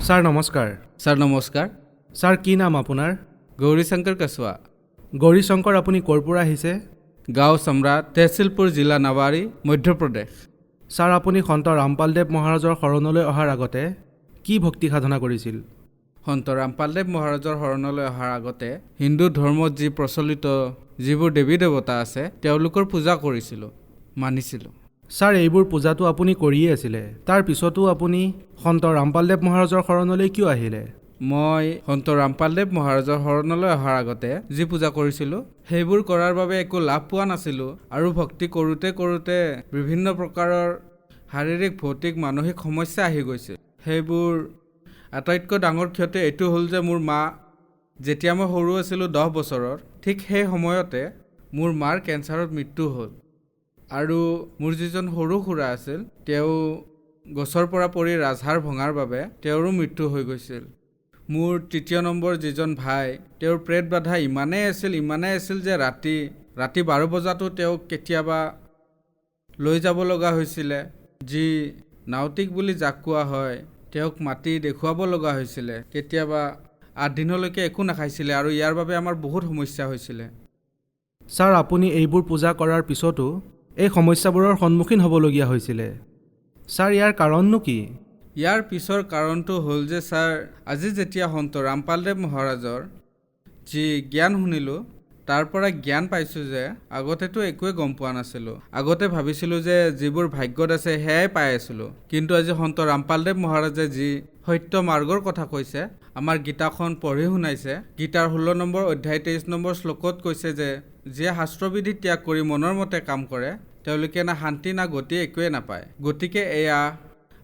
Sir নমস্কাৰ। Sir নমস্কাৰ। Sir কি নাম আপোনাৰ? গৌৰী শংকৰ কুশৱাহা। গৌৰী শংকৰ, আপুনি ক'ৰ পৰা আহিছে? গাঁও সম্ৰাট, তহচিলপুৰ জিলা নাৱাৰী, মধ্যপ্ৰদেশ। ছাৰ আপুনি সন্ত ৰামপালদেৱ মহাৰাজৰ শৰণলৈ অহাৰ আগতে কি ভক্তি সাধনা কৰিছিল? সন্ত ৰামপালদেৱ মহাৰাজৰ শৰণলৈ অহাৰ আগতে হিন্দু ধৰ্মত যি প্ৰচলিত যিবোৰ দেৱী দেৱতা আছে তেওঁলোকৰ পূজা কৰিছিলোঁ, মানিছিলোঁ। ছাৰ এইবোৰ পূজাটো আপুনি কৰিয়ে আছিলে, তাৰ পিছতো আপুনি সন্ত ৰামপালদেৱ মহাৰাজৰ শৰণলৈ কিয় আহিলে? মই সন্ত ৰামপালদেৱ মহাৰাজৰ শৰণলৈ অহাৰ আগতে যি পূজা কৰিছিলোঁ সেইবোৰ কৰাৰ বাবে একো লাভ পোৱা নাছিলোঁ আৰু ভক্তি কৰোঁতে কৰোঁতে বিভিন্ন প্ৰকাৰৰ শাৰীৰিক, ভৌতিক, মানসিক সমস্যা আহি গৈছিল। সেইবোৰ আটাইতকৈ ডাঙৰ ক্ষতি এইটো হ'ল যে মোৰ মা, যেতিয়া মই সৰু আছিলোঁ 10 বছৰৰ, ঠিক সেই সময়তে মোৰ মাৰ কেঞ্চাৰত মৃত্যু হ'ল। আৰু মোৰ যিজন সৰু খুৰা আছিল তেওঁ গছৰ পৰা পৰি ৰাজহাড় ভঙাৰ বাবে তেওঁৰো মৃত্যু হৈ গৈছিল। মোৰ তৃতীয় নম্বৰ যিজন ভাই, তেওঁৰ পেট বাধা ইমানেই আছিল যে ৰাতি 12 বজাতো তেওঁক কেতিয়াবা লৈ যাব লগা হৈছিলে। যি নাউতিক বুলি যাক কোৱা হয় তেওঁক মাতি দেখুৱাব লগা হৈছিলে। কেতিয়াবা 8 দিনলৈকে একো নাখাইছিলে আৰু ইয়াৰ বাবে আমাৰ বহুত সমস্যা হৈছিলে। ছাৰ আপুনি এইবোৰ পূজা কৰাৰ পিছতো এই সমস্যাবোৰৰ সন্মুখীন হ'বলগীয়া হৈছিলে। ছাৰ ইয়াৰ কাৰণনো কি? ইয়াৰ পিছৰ কাৰণটো হ'ল যে ছাৰ, আজি যেতিয়া সন্ত ৰামপালদেৱ মহাৰাজৰ যি জ্ঞান শুনিলোঁ তাৰ পৰা জ্ঞান পাইছোঁ যে আগতেতো একোৱে গম পোৱা নাছিলোঁ। আগতে ভাবিছিলোঁ যে যিবোৰ ভাগ্যত আছে সেয়াই পাই আছিলোঁ, কিন্তু আজি সন্ত ৰামপালদেৱ মহাৰাজে যি সত্য মাৰ্গৰ কথা কৈছে, আমাৰ গীতাখন পঢ়ি শুনাইছে। গীতাৰ 16 নম্বৰ অধ্যায় 23 নম্বৰ শ্লোকত কৈছে যে যিয়ে শাস্ত্ৰবিধি ত্যাগ কৰি মনৰ মতে কাম কৰে তেওঁলোকে না শান্তি না গতি একোৱে নাপায়। গতিকে এয়া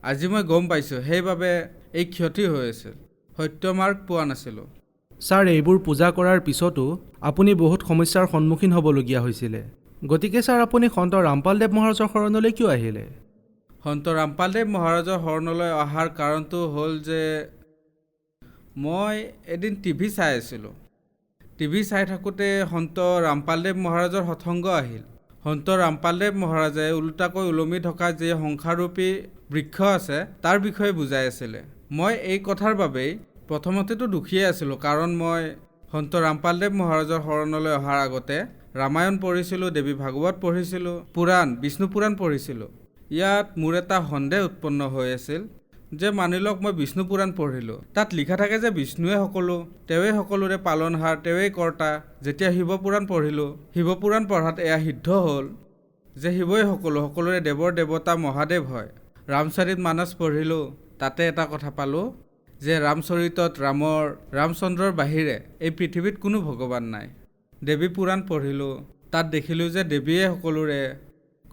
আজি মই গম পাইছোঁ, সেইবাবে এই ক্ষতি হৈ আছিল, সত্য মাৰ্গ পোৱা নাছিলোঁ। ছাৰ এইবোৰ পূজা কৰাৰ পিছতো আপুনি বহুত সমস্যাৰ সন্মুখীন হ'বলগীয়া হৈছিলে। গতিকে ছাৰ আপুনি সন্ত ৰামপালদেৱ মহাৰাজৰ শৰণলৈ কিয় আহিলে? সন্ত ৰামপালদেৱ মহাৰাজৰ শৰণলৈ অহাৰ কাৰণটো হ'ল যে মই এদিন টিভি চাই আছিলোঁ। টিভি চাই থাকোঁতে সন্ত ৰামপালদেৱ মহাৰাজৰ সৎসংগ আহিল। সন্ত ৰামপালদেৱ মহাৰাজে ওলোটাকৈ ওলমি থকা যি সংসাৰৰূপী বৃক্ষ আছে তাৰ বিষয়ে বুজাই আছিলে। মই এই কথাৰ বাবেই প্ৰথমতেতো দুখীয়ে আছিলোঁ, কাৰণ মই সন্ত ৰামপালদেৱ মহাৰাজৰ শৰণলৈ অহাৰ আগতে ৰামায়ণ পঢ়িছিলোঁ, দেৱী ভাগৱত পঢ়িছিলোঁ, পুৰাণ, বিষ্ণু পুৰাণ পঢ়িছিলোঁ। ইয়াত মোৰ এটা সন্দেহ উৎপন্ন হৈ আছিল যে মানি লওক মই বিষ্ণু পুৰাণ পঢ়িলোঁ, তাত লিখা থাকে যে বিষ্ণুৱে সকলো, তেওঁৱেই সকলোৰে পালনহাৰ, তেওঁৱেই কৰ্তা। যেতিয়া শিৱ পুৰাণ পঢ়িলোঁ, শিৱ পুৰাণ পঢ়াত এয়া সিদ্ধ হ'ল যে শিৱই সকলোৰে দেৱৰ দেৱতা মহাদেৱ হয়। ৰামচৰিত মানস পঢ়িলোঁ, তাতে এটা কথা পালোঁ যে ৰামচৰিতত ৰামচন্দ্ৰৰ বাহিৰে এই পৃথিৱীত কোনো ভগৱান নাই। দেৱী পুৰাণ পঢ়িলোঁ, তাত দেখিলোঁ যে দেৱীয়ে সকলোৰে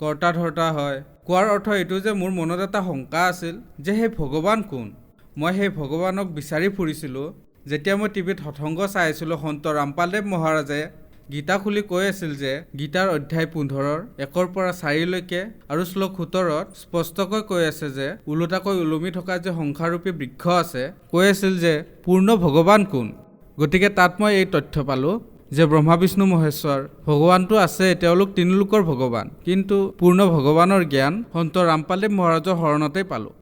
কৰ্তা ধৰ্তা হয়। কোৱাৰ অৰ্থ এইটো যে মোৰ মনত এটা শংকা আছিল যে সেই ভগৱান কোন? মই সেই ভগৱানক বিচাৰি ফুৰিছিলোঁ। যেতিয়া মই টিভিত সৎসংগ চাই আছিলোঁ, সন্ত ৰামপালদেৱ মহাৰাজে গীতা খুলি কৈ আছিল যে গীতাৰ অধ্যায় 15 1 পৰা 4লৈকে আৰু শ্লোক 17ত স্পষ্টকৈ কৈ আছে যে ওলোটাকৈ ওলমি থকা যে সংসাৰৰূপী বৃক্ষ আছে, কৈ আছিল যে পূৰ্ণ ভগৱান কোন? গতিকে তাত মই এই তথ্য পালোঁ যে ব্ৰহ্মা বিষ্ণু মহেশ্বৰ ভগৱানটো আছে, তেওঁলোক তিনিলোকৰ ভগৱান, কিন্তু পূৰ্ণ ভগৱানৰ জ্ঞান সন্ত ৰামপালদেৱ মহাৰাজৰ শৰণতেই পালোঁ।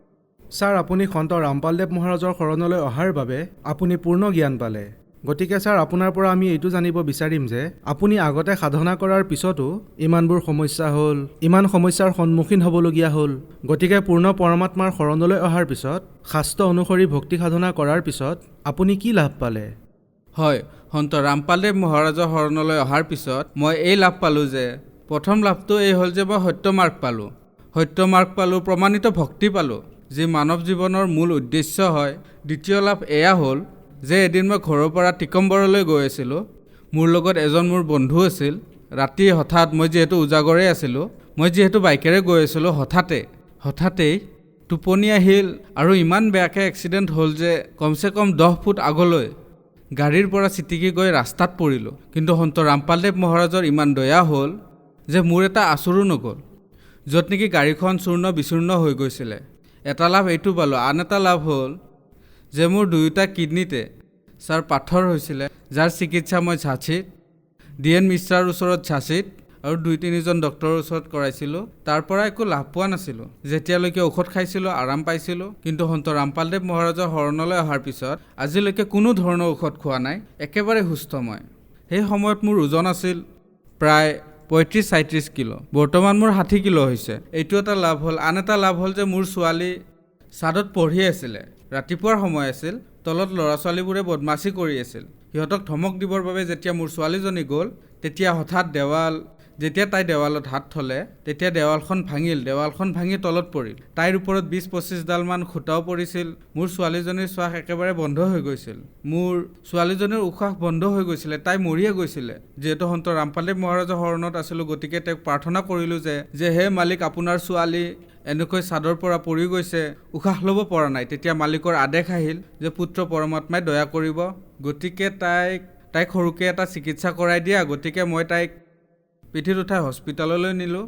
ছাৰ আপুনি সন্ত ৰামপালদেৱ মহাৰাজৰ শৰণলৈ অহাৰ বাবে আপুনি পূৰ্ণ জ্ঞান পালে। গতিকে ছাৰ আপোনাৰ পৰা আমি এইটো জানিব বিচাৰিম যে আপুনি আগতে সাধনা কৰাৰ পিছতো ইমানবোৰ সমস্যা হ'ল, ইমান সমস্যাৰ সন্মুখীন হ'বলগীয়া হ'ল। গতিকে পূৰ্ণ পৰমাত্মাৰ শৰণলৈ অহাৰ পিছত, শাস্ত্ৰ অনুসৰি ভক্তি সাধনা কৰাৰ পিছত আপুনি কি লাভ পালে? হয়, সন্ত ৰামপালদেৱ মহাৰাজৰ শৰণলৈ অহাৰ পিছত মই এই লাভ পালোঁ যে প্ৰথম লাভটো এই হ'ল যে মই সত্য মাৰ্গ পালোঁ, প্ৰমাণিত ভক্তি পালোঁ, যি মানৱ জীৱনৰ মূল উদ্দেশ্য হয়। দ্বিতীয় লাভ এয়া হ'ল যে এদিন মই ঘৰৰ পৰা টিকম্বৰলৈ গৈ আছিলোঁ। মোৰ লগত এজন মোৰ বন্ধু আছিল। ৰাতি হঠাৎ মই যিহেতু উজাগৰে আছিলোঁ, মই যিহেতু বাইকেৰে গৈ আছিলোঁ, হঠাতেই টোপনি আহিল আৰু ইমান বেয়াকৈ এক্সিডেণ্ট হ'ল যে কমচে কম 10 ফুট আগলৈ গাড়ীৰ পৰা ছিটিকি গৈ ৰাস্তাত পৰিলোঁ। কিন্তু সন্ত ৰামপালদেৱ মহাৰাজৰ ইমান দয়া হ'ল যে মোৰ এটা আচুৰো নগ'ল, য'ত নেকি গাড়ীখন চূৰ্ণ বিচূৰ্ণ হৈ গৈছিলে। এটা লাভ এইটো পালোঁ। আন এটা লাভ হ'ল যে মোৰ দুয়োটা কিডনীতে ছাৰ পাথৰ হৈছিলে, যাৰ চিকিৎসা মই ঝাঁচীত, DN মিশ্ৰাৰ ওচৰত ঝাঁচীত আৰু 2-3জন ডক্টৰৰ ওচৰত কৰাইছিলোঁ। তাৰ পৰা একো লাভ পোৱা নাছিলোঁ। যেতিয়ালৈকে ঔষধ খাইছিলোঁ আৰাম পাইছিলোঁ, কিন্তু সন্ত ৰামপালদেৱ মহাৰাজৰ শৰণলৈ অহাৰ পিছত আজিলৈকে কোনো ধৰণৰ ঔষধ খোৱা নাই, একেবাৰে সুস্থ মই। সেই সময়ত মোৰ ওজন আছিল প্ৰায় 35-37 কিলো। বৰ্তমান মোৰ 60 কিলো হৈছে। এইটো এটা লাভ হ'ল। আন এটা লাভ হ'ল যে মোৰ ছোৱালী ছাদত পঢ়ি আছিলে। ৰাতিপুৱাৰ সময় আছিল, তলত ল'ৰা ছোৱালীবোৰে বদমাচি কৰি আছিল। সিহঁতক ধমক দিবৰ বাবে যেতিয়া মোৰ ছোৱালীজনী গ'ল, তেতিয়া হঠাৎ যেতিয়া তাই দেৱালত হাত থলে, তেতিয়া দেৱালখন ভাঙি তলত পৰিল। তাইৰ ওপৰত 20-25 ডালমান খুটাও পৰিছিল। মোৰ ছোৱালীজনীৰ শ্বাস একেবাৰে বন্ধ হৈ গৈছিল। মোৰ ছোৱালীজনীৰ উশাহ বন্ধ হৈ গৈছিলে, তাই মৰিয়ে গৈছিলে। যিহেতু সন্ত ৰামপালদেৱ মহাৰাজৰ শৰণত আছিলোঁ, গতিকে তেওঁক প্ৰাৰ্থনা কৰিলোঁ যে হে মালিক, আপোনাৰ ছোৱালী এনেকৈ ছাদৰ পৰা পৰি গৈছে, উশাহ ল'ব পৰা নাই। তেতিয়া মালিকৰ আদেশ আহিল যে পুত্ৰ পৰমাত্মাই দয়া কৰিব, গতিকে তাইক সৰুকৈ এটা চিকিৎসা কৰাই দিয়া। গতিকে মই তাইক পিঠিত উঠাই হস্পিটাললৈ নিলোঁ।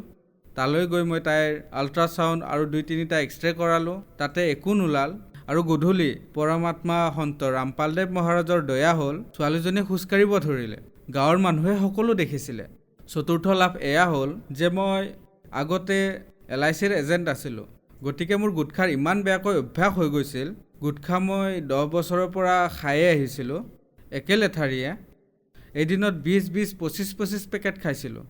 তালৈ গৈ মই তাইৰ আল্ট্ৰাছাউণ্ড আৰু 2-3টা এক্সৰে কৰালোঁ। তাতে একো নোলাল। আৰু গধূলি পৰমাত্মা সন্ত ৰামপালদেৱ মহাৰাজৰ দয়া হ'ল, ছোৱালীজনী খোজকাঢ়িব ধৰিলে। গাঁৱৰ মানুহে সকলো দেখিছিলে। চতুৰ্থ লাভ এয়া হ'ল যে মই আগতে LICৰ এজেণ্ট আছিলোঁ। গতিকে মোৰ গুটখাৰ ইমান বেয়াকৈ অভ্যাস হৈ গৈছিল। গুটখা মই 10 বছৰৰ পৰা খায়ে আহিছিলোঁ, একে লেঠাৰিয়ে। এদিনত 20-25 পেকেট খাইছিলোঁ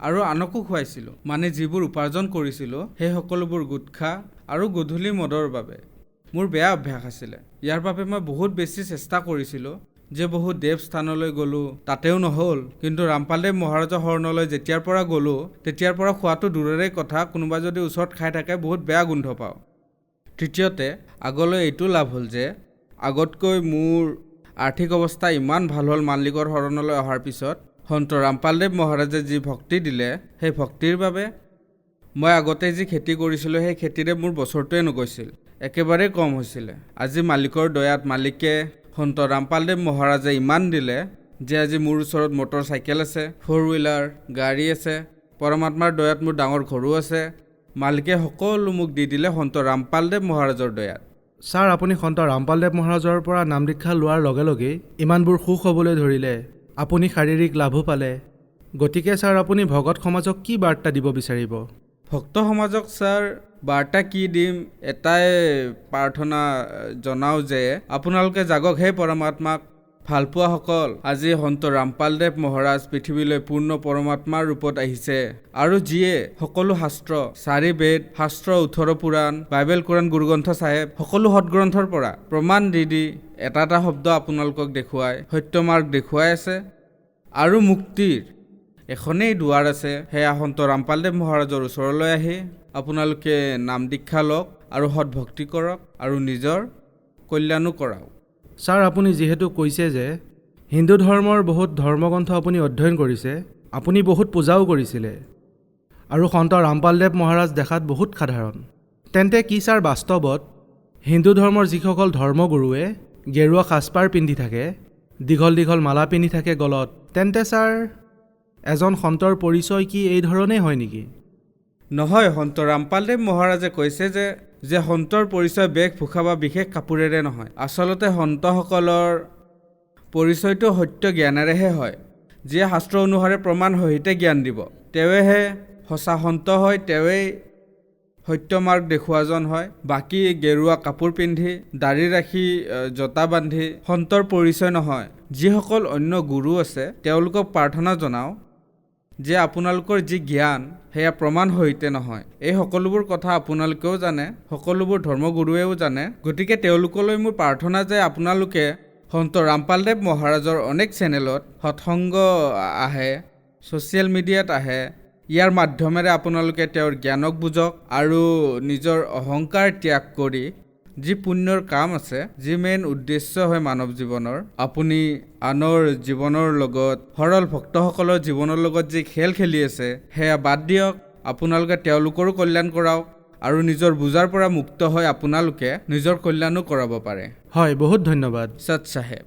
আৰু আনকো খুৱাইছিলোঁ। মানে যিবোৰ উপাৰ্জন কৰিছিলোঁ সেই সকলোবোৰ গুটখা আৰু গধূলি মদৰ বাবে। মোৰ বেয়া অভ্যাস আছিলে। ইয়াৰ বাবে মই বহুত বেছি চেষ্টা কৰিছিলোঁ যে বহুত দেৱ স্থানলৈ গ'লোঁ, তাতেও নহ'ল। কিন্তু ৰামপালদেৱ মহাৰাজৰ শৰণলৈ যেতিয়াৰ পৰা গ'লোঁ, তেতিয়াৰ পৰা খোৱাটো দূৰৰে কথা, কোনোবা যদি ওচৰত খাই থাকে বহুত বেয়া গোন্ধ পাওঁ। তৃতীয়তে আগলৈ এইটো লাভ হ'ল যে আগতকৈ মোৰ আৰ্থিক অৱস্থা ইমান ভাল হ'ল মালিকৰ শৰণলৈ অহাৰ পিছত। সন্ত ৰামপালদেৱ মহাৰাজে যি ভক্তি দিলে, সেই ভক্তিৰ বাবে মই আগতে যি খেতি কৰিছিলোঁ, সেই খেতিৰে মোৰ বছৰটোৱে নগৈছিল, একেবাৰেই কম হৈছিলে। আজি মালিকৰ দয়াত মালিকে সন্ত ৰামপালদেৱ মহাৰাজে ইমান দিলে যে আজি মোৰ ওচৰত মটৰ চাইকেল আছে, 4 হুইলাৰ গাড়ী আছে। পৰমাত্মাৰ দয়াত মোৰ ডাঙৰ ঘৰো আছে। মালিকে সকলো মোক দি দিলে সন্ত ৰামপালদেৱ মহাৰাজৰ দয়াত। ছাৰ, আপুনি সন্ত ৰামপালদেৱ মহাৰাজৰ পৰা নাম দীক্ষা লোৱাৰ লগে লগেই ইমানবোৰ সুখ হ'বলৈ ধৰিলে, আপুনি শাৰীৰিক লাভো পালে। গতিকে ছাৰ, আপুনি ভকত সমাজক কি বাৰ্তা দিব বিচাৰিব? ভক্ত সমাজক ছাৰ বাৰ্তা কি দিম, এটাই প্ৰাৰ্থনা জনাওঁ যে আপোনালোকে জাগক হে পৰমাত্মাক ভালপোৱাসকল। আজি সন্ত ৰামপালদেৱ মহাৰাজ পৃথিৱীলৈ পূৰ্ণ পৰমাত্মাৰ ৰূপত আহিছে, আৰু যিয়ে সকলো শাস্ত্ৰ, 4 বেদ, শাস্ত্ৰ, 18 পুৰাণ, বাইবেল, কোৰাণ, গুৰুগ্ৰন্থ চাহেব সকলো সৎগ্ৰন্থৰ পৰা প্ৰমাণ দি এটা শব্দ আপোনালোকক দেখুৱাই সত্য মাৰ্গ দেখুৱাই আছে। আৰু মুক্তিৰ এখনেই দুৱাৰ আছে, সেয়া সন্ত ৰামপালদেৱ মহাৰাজৰ ওচৰলৈ আহি আপোনালোকে নাম দীক্ষা লওক আৰু সৎভক্তি কৰক আৰু নিজৰ কল্যাণো কৰাওক। ছাৰ, আপুনি যিহেতু কৈছে যে হিন্দু ধৰ্মৰ বহুত ধৰ্মগ্ৰন্থ আপুনি অধ্যয়ন কৰিছে, আপুনি বহুত পূজাও কৰিছিলে, আৰু সন্ত ৰামপালদেৱ মহাৰাজ দেখাত বহুত সাধাৰণ, তেন্তে কি ছাৰ বাস্তৱত হিন্দু ধৰ্মৰ যিসকল ধৰ্মগুৰুৱে গেৰুৱা সাজপাৰ পিন্ধি থাকে, দীঘল মালা পিন্ধি থাকে গলত, তেন্তে ছাৰ এজন সন্তৰ পৰিচয় কি এই ধৰণেই হয় নেকি? নহয়, সন্ত ৰামপালদেৱ মহাৰাজে কৈছে যে সন্তৰ পৰিচয় বেশভূষা বা বিশেষ কাপোৰেৰে নহয়। আচলতে সন্তসকলৰ পৰিচয়টো সত্য জ্ঞানেৰেহে হয়। যিয়ে শাস্ত্ৰ অনুসাৰে প্ৰমাণ সহিতে জ্ঞান দিব, তেওঁহে সঁচা সন্ত হয়, তেওঁৱেই সত্য মাৰ্গ দেখুৱাজন হয়। বাকী গেৰুৱা কাপোৰ পিন্ধি, দাড়ি ৰাখি, জোতা বান্ধি সন্তৰ পৰিচয় নহয়। যিসকল অন্য গুৰু আছে তেওঁলোকক প্ৰাৰ্থনা জনাওঁ যে আপোনালোকৰ যি জ্ঞান সেয়া প্ৰমাণ সহিতে নহয়। এই সকলোবোৰ কথা আপোনালোকেও জানে, সকলোবোৰ ধৰ্মগুৰুৱেও জানে। গতিকে তেওঁলোকলৈ মোৰ প্ৰাৰ্থনা যে আপোনালোকে সন্ত ৰামপালদেৱ মহাৰাজৰ অনেক চেনেলত সৎসংগ আহে, ছ'চিয়েল মিডিয়াত আহে, ইয়াৰ মাধ্যমেৰে আপোনালোকে তেওঁৰ জ্ঞানক বুজক আৰু নিজৰ অহংকাৰ ত্যাগ কৰি যি পুণ্যৰ কাম আছে, যি মেইন উদ্দেশ্য হয় মানৱ জীৱনৰ, আপুনি আনৰ জীৱনৰ লগত, সৰল ভক্তসকলৰ জীৱনৰ লগত যি খেল খেলি আছে সেয়া বাদ দিয়ক। আপোনালোকে তেওঁলোকৰো কল্যাণ কৰাওক আৰু নিজৰ বুজাৰ পৰা মুক্ত হৈ আপোনালোকে নিজৰ কল্যাণো কৰাব পাৰে। হয়, বহুত ধন্যবাদ। সৎ চাহেব।